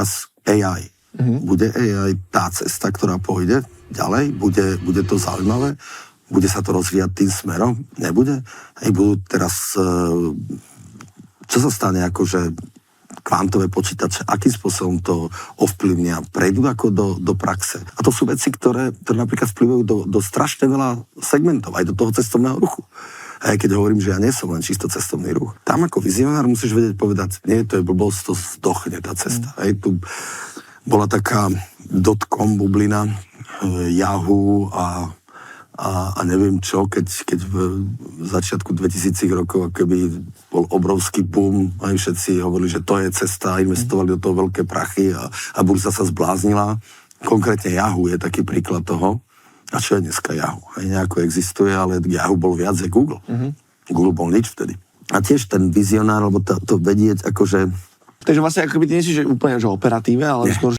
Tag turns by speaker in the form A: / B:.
A: teraz AI. Bude AI tá cesta, ktorá pôjde ďalej? Bude to zaujímavé? Bude sa to rozvíjať tým smerom? Nebude? Budú teraz... Čo sa stane akože kvantové počítače, akým spôsobom to ovplyvnia, prejdú ako do praxe. A to sú veci, ktoré napríklad vplyvajú do strašne veľa segmentov, aj do toho cestovného ruchu. Aj keď hovorím, že ja nie som len čisto cestovný ruch. Tam ako vizionár musíš vedieť povedať, nie, to je blbosť, to zdochne tá cesta. Tu bola taká .com bublina, Yahoo a neviem čo, keď v začiatku 2000 rokov akoby bol obrovský boom, aj všetci hovorili, že to je cesta, investovali do toho veľké prachy a burza sa zbláznila. Konkrétne Yahoo je taký príklad toho. A čo je dneska Yahoo? Nejako existuje, ale Yahoo bol viac ako Google. Google bol nič vtedy. A tiež ten vizionár, alebo to vedieť akože...
B: Takže vlastne akoby nie si, že úplne že operatíve, ale skôr